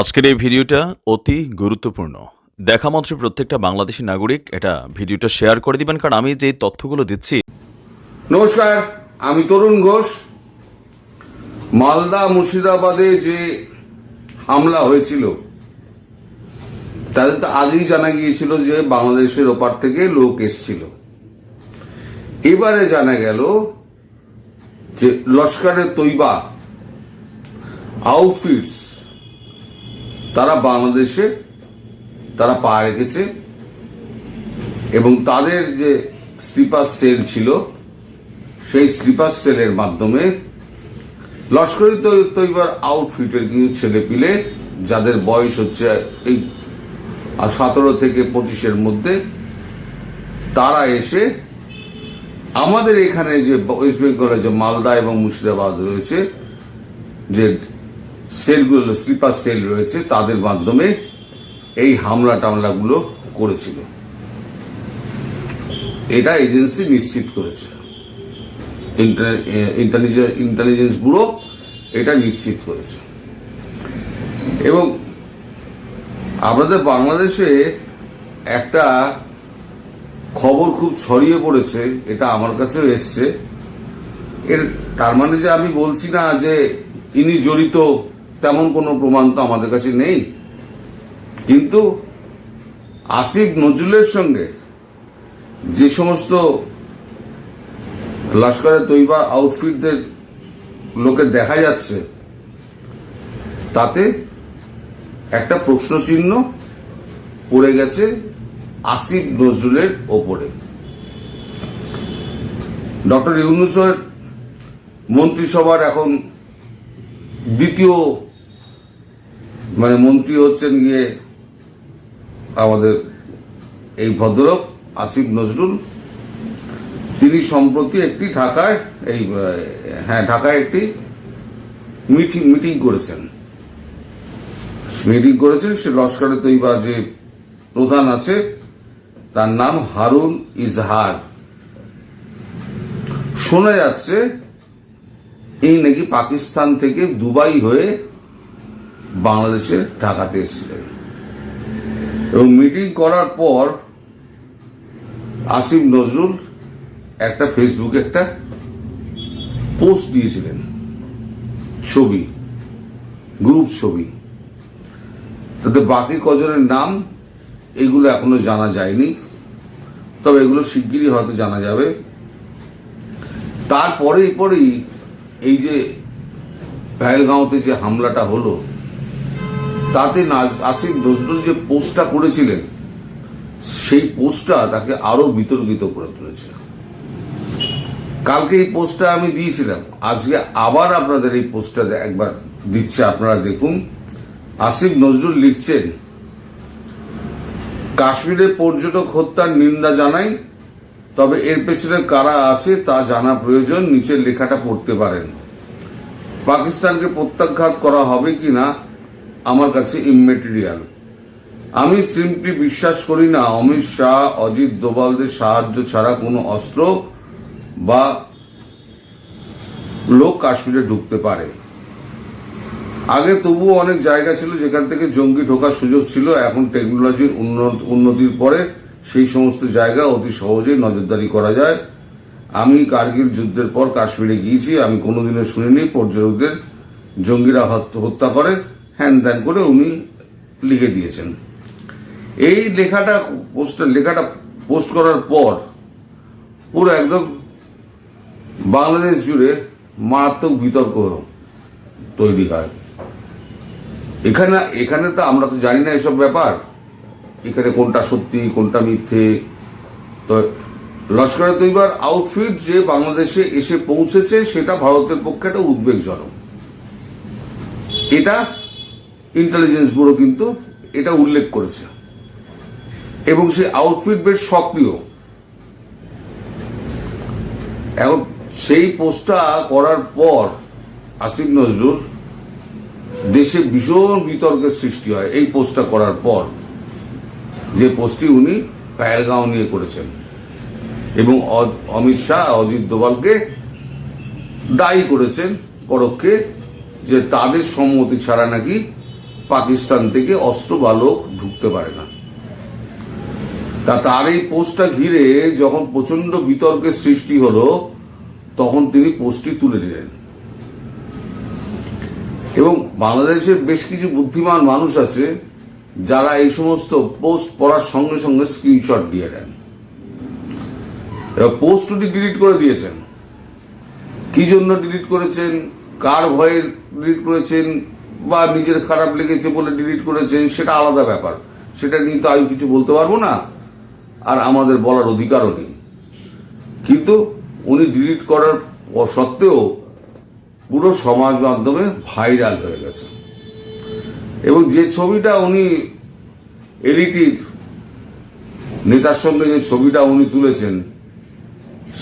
আজকের এই ভিডিওটা অতি গুরুত্বপূর্ণ। দেখা মাত্র প্রত্যেকটা বাংলাদেশী নাগরিক এটা ভিডিওটা শেয়ার করে দিবেন, কারণ আমি যে তথ্যগুলো দিচ্ছি। নমস্কার, আমি তরুণ ঘোষ। মালদা মুর্শিদাবাদে যে হামলা হয়েছিল তাদের তো আগেই জানা গিয়েছিল যে বাংলাদেশের ওপার থেকে লোক এসছিল। এবারে জানা গেল যে লস্করে তৈবা আউটফিটস তারা বাংলাদেশে তারা পা রেখেছে এবং তাদের যে স্লিপার সেল ছিল সেই স্লিপার সেলের মাধ্যমে লস্করে তৈবার আউটফিটের কিছু ছেলেপিলে যাদের বয়স হচ্ছে এই 17 থেকে 25-এর মধ্যে, তারা এসে আমাদের এখানে যে ওয়েস্ট বেঙ্গলের যে মালদা এবং মুর্শিদাবাদ রয়েছে যে সেলগুলো স্লিপার সেল রয়েছে তাদের মাধ্যমে এই হামলা টামলাগুলো করেছিল। এটা এজেন্সি নিশ্চিত করেছে, ইন্টেলিজেন্স ব্যুরো এটা নিশ্চিত করেছে। এবং আমাদের বাংলাদেশে একটা খবর খুব ছড়িয়ে পড়েছে, এটা আমার কাছেও এসছে। এর তার মানে যে আমি বলছি না যে ইনি জড়িত, তেমন কোনো প্রমাণ তো আমাদের কাছে নেই, কিন্তু আসিফ নজরুলের সঙ্গে যে সমস্ত লস্করে তৈবা আউটফিটদের লোকে দেখা যাচ্ছে তাতে একটা প্রশ্নচিহ্ন পড়ে গেছে আসিফ নজরুলের ওপরে। ডক্টর ইউনূসের মন্ত্রিসভার এখন দ্বিতীয় মন্ত্রী হচ্ছেন গিয়ে আমাদের এই ভদ্রলোক আসিফ নজরুল। তিনি সম্প্রতি একটি ঢাকায় একটি মিটিং করেছেন। সে লস্করে তৈবা যে প্রধান আছে তার নাম হারুন ইজহার। শোনা যাচ্ছে এই নাকি পাকিস্তান থেকে দুবাই হয়ে বাংলাদেশে ঢাকাতে এসেছিলেন এবং মিটিং করার পর আসিফ নজরুল একটা ফেসবুকে একটা পোস্ট দিয়েছিলেন, ছবি, গ্রুপ ছবি। তাতে বাকি কজনের নাম এগুলো এখনো জানা যায়নি, তবে এগুলো শিগগিরই হয়তো জানা যাবে। তারপরেই এই যে পেহেলগাঁওতে যে হামলাটা হলো তাতে আসিফ নজরুল যে পোস্টটা করেছিলেন সেই পোস্টটা তাকে আরো বিতর্কিত করে তুলেছিল। কালকে এই পোস্টটা আমি দিয়েছিলাম, আজকে আবার আপনাদের এই পোস্টটা একবার দিচ্ছে, আপনারা দেখুন। আসিফ নজরুল লিখছেন, কাশ্মীরে পর্যটক হত্যার নিন্দা জানাই, তবে এর পেছনে কারা আছে তা জানা প্রয়োজন। নিচের লেখাটা পড়তে পারেন। পাকিস্তানকে প্রত্যাঘাত করা হবে কিনা আমার কাছে ইম্মেটেরিয়াল। আমি সিম্পলি বিশ্বাস করি না অমিত শাহ অজিত দোভালদের সাহায্য ছাড়া কোনো অস্ত্র বা লোক কাশ্মীরে ঢুকতে পারে। আগে তবুও অনেক জায়গা ছিল যেখান থেকে জঙ্গি ঢোকার সুযোগ ছিল। এখন টেকনোলজির উন্নতির পরে সেই সমস্ত জায়গা অতি সহজেই নজরদারি করা যায়। আমি কার্গিল যুদ্ধের পর কাশ্মীরে গিয়েছি, আমি কোনোদিনও শুনিনি পর্যটকদের জঙ্গিরা হত্যা করে, হ্যান ত্যান করে উনি লিখে দিয়েছেন। এই লেখাটা পোস্ট করার পর পুরো একদম বাংলাদেশ জুড়ে মারাত্মক বিতর্ক তৈরি হয়। এখানে তো আমরা তো জানি না এসব ব্যাপার, এখানে কোনটা সত্যি কোনটা মিথ্যে। তো লস্করে তৈবার আউটফিট যে বাংলাদেশে এসে পৌঁছেছে সেটা ভারতের পক্ষে একটা উদ্বেগজনক। এটা ইন্টেলিজেন্স ব্যুরো কিন্তু এটা উল্লেখ করেছে এবং সেই আউটফিট বেশ সক্রিয়। এখন সেই পোস্টটা করার পর আসিফ নজরুল দেশে ভীষণ বিতর্কের সৃষ্টি হয়। এই পোস্টটা করার পর যে পোস্টটি উনি পেহেলগাঁও নিয়ে করেছেন এবং অমিত শাহ অজিত দোভালকে দায়ী করেছেন পরোক্ষে যে তাদের সম্মতি ছাড়া নাকি পাকিস্তান থেকে অস্ত্র বা লোক ঢুকতে পারে না। তার এই পোস্টটা ঘিরে যখন প্রচন্ড বিতর্কের সৃষ্টি হলো, তখন তিনি পোস্টটি তুলে নিলেন। এবং বাংলাদেশের বেশ কিছু বুদ্ধিমান মানুষ আছে যারা এই সমস্ত পোস্ট পড়ার সঙ্গে সঙ্গে স্ক্রিনশট দিয়ে দেন। এবার পোস্টটি ডিলিট করে দিয়েছেন। কি জন্য ডিলিট করেছেন, কার ভয়ে ডিলিট করেছেন, বা নিজের খারাপ লেগেছে বলে ডিলিট করেছেন, সেটা আলাদা ব্যাপার। সেটা নিয়ে তো আমি কিছু বলতে পারবো না, আর আমাদের বলার অধিকারও নেই। কিন্তু উনি ডিলিট করার সত্ত্বেও পুরো সমাজ মাধ্যমে ভাইরাল হয়ে গেছে। এবং যে ছবিটা উনি এলইটির নেতার সঙ্গে যে ছবিটা উনি তুলেছেন,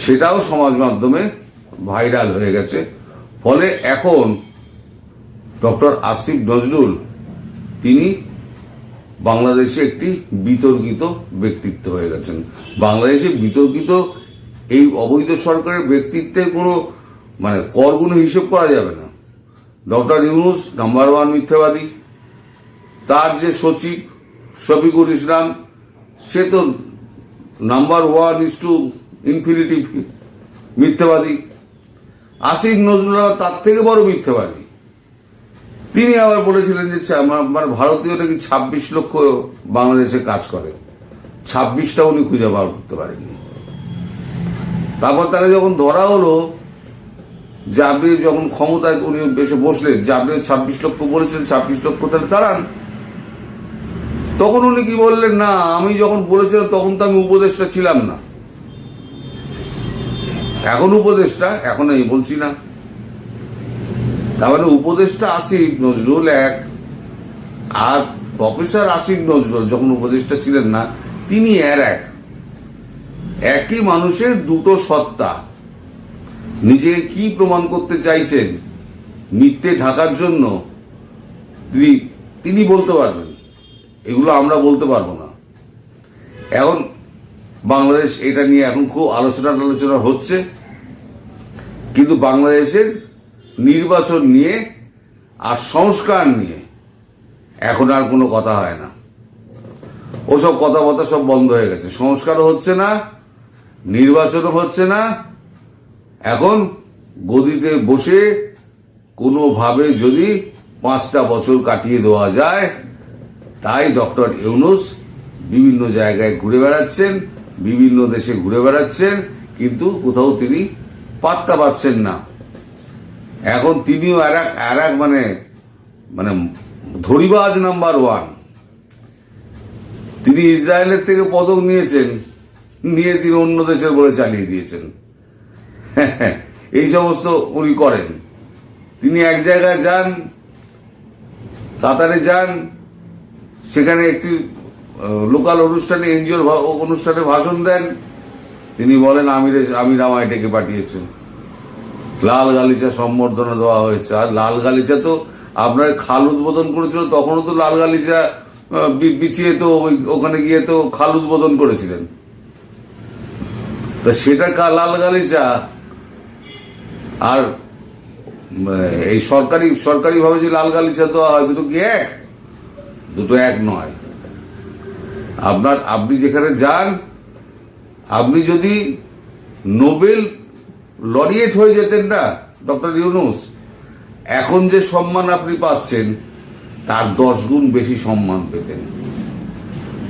সেটাও সমাজ মাধ্যমে ভাইরাল হয়ে গেছে। ফলে এখন ডক্টর আসিফ নজরুল তিনি বাংলাদেশে একটি বিতর্কিত ব্যক্তিত্ব হয়ে গেছেন। বাংলাদেশে বিতর্কিত এই অবৈধ সরকারের ব্যক্তিত্বের কোনো করগুলো হিসেব করা যাবে না। ডক্টর ইউনূস নাম্বার 1 মিথ্যাবাদী, তার যে সচিব শফিকুল ইসলাম, সে তো নাম্বার 1:ইনফিনিটি মিথ্যাবাদী। আসিফ নজরুল তার থেকে বড় মিথ্যাবাদী। তিনি আবার বলেছিলেন যে ভারতীয় নাকি 26 লক্ষ বাংলাদেশে কাজ করে, 26টা উনি খুঁজে বার করতে পারেননি। তারপর তাকে যখন ধরা হলো, যে আপনি যখন ক্ষমতায় উনি এসে বসলেন, যে আপনি 26 লক্ষ বলেছেন, 26 লক্ষ তাহলে দাঁড়ান, তখন উনি কি বললেন, না আমি যখন বলেছিলাম তখন তো আমি উপদেষ্টা ছিলাম না, এখন উপদেষ্টা, এখন আমি বলছি না। তার মানে উপদেষ্টা আসিফ নজরুল এক, আর প্রফেসর আসিফ নজরুল যখন উপদেষ্টা ছিলেন না, তিনি এক। একই মানুষের দুটো সত্তা। নিজেকে কি প্রমাণ করতে চাইছেন মিথ্যে ঢাকার জন্য তিনি বলতে পারবেন, এগুলো আমরা বলতে পারবো না। এখন বাংলাদেশ এটা নিয়ে এখন খুব আলোচনা হচ্ছে, কিন্তু বাংলাদেশের নির্বাচন নিয়ে আর সংস্কার নিয়ে এখন আর কোনো কথা হয় না। ওসব কথাবার্তা সব বন্ধ হয়ে গেছে। সংস্কারও হচ্ছে না, নির্বাচনও হচ্ছে না। এখন গদিতে বসে কোনোভাবে যদি 5টা বছর কাটিয়ে দেওয়া যায়, তাই ডক্টর ইউনূস বিভিন্ন জায়গায় ঘুরে বেড়াচ্ছেন, বিভিন্ন দেশে ঘুরে বেড়াচ্ছেন, কিন্তু কোথাও তিনি পাত্তা পাচ্ছেন না। এখন তিনিও আর এক ধরিবাজ নাম্বার 1। তিনি ইসরায়েলের থেকে পদক নিয়েছেন, নিয়ে তিনি অন্য দেশের বলে চালিয়ে দিয়েছেন। এই সমস্ত উনি করেন। তিনি এক জায়গায় যান, কাতারে যান, সেখানে একটি লোকাল অনুষ্ঠানে, এনজিওর অনুষ্ঠানে ভাষণ দেন। তিনি বলেন আমির আমায় ডেকে পাঠিয়েছেন, লাল গালিচা সম্বর্ধনা দেওয়া হয়েছে। আর লাল গালিচা তো আপনার খাল উদ্বোধন করেছিল, তখনও তো লাল গালিচা বিছিয়ে তো ওখানে গিয়ে তো খাল উদ্বোধন করেছিলেন। তা সেটা লাল গালিচা আর এই সরকারি ভাবে যে লাল গালিচা দেওয়া হয়, দুটো এক নয়। আপনি যেখানে যান, আপনি যদি নোবেল লরিয়েট হয়ে যেতেন না ডক্টর ইউনূস, এখন যে সম্মান আপনি পাচ্ছেন তার 10 গুণ বেশি সম্মান পেতেন।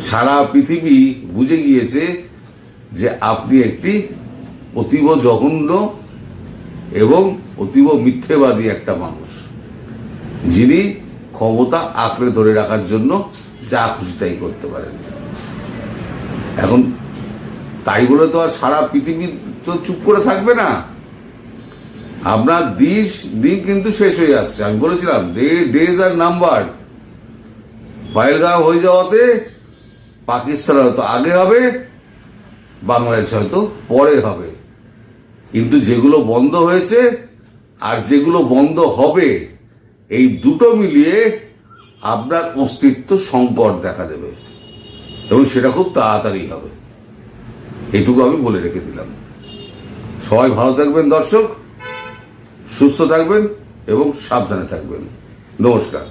সারা পৃথিবী বুঝে গিয়েছে যে আপনি একটি অতীব জঘন্য এবং অতীব মিথ্যেবাদী একটা মানুষ, যিনি ক্ষমতা আঁকড়ে ধরে রাখার জন্য যা খুশি তাই করতে পারেন। এখন তাই বলে তো আর সারা পৃথিবী তো চুপ করে থাকবে না। আপনার দিন কিন্তু শেষ হয়ে আসছে। আমি বলেছিলাম ডেজ আর নাম্বার। পহেলগাঁও হয়ে যাওয়াতে পাকিস্তান হয়তো আগে হবে, বাংলাদেশ হয়তো পরে হবে। কিন্তু যেগুলো বন্ধ হয়েছে আর যেগুলো বন্ধ হবে, এই দুটো মিলিয়ে আপনার অস্তিত্ব সংকট দেখা দেবে, এবং সেটা খুব তাড়াতাড়ি হবে। এটুকু আমি বলে রেখে দিলাম। সবাই ভালো থাকবেন দর্শক, সুস্থ থাকবেন এবং সাবধানে থাকবেন। নমস্কার।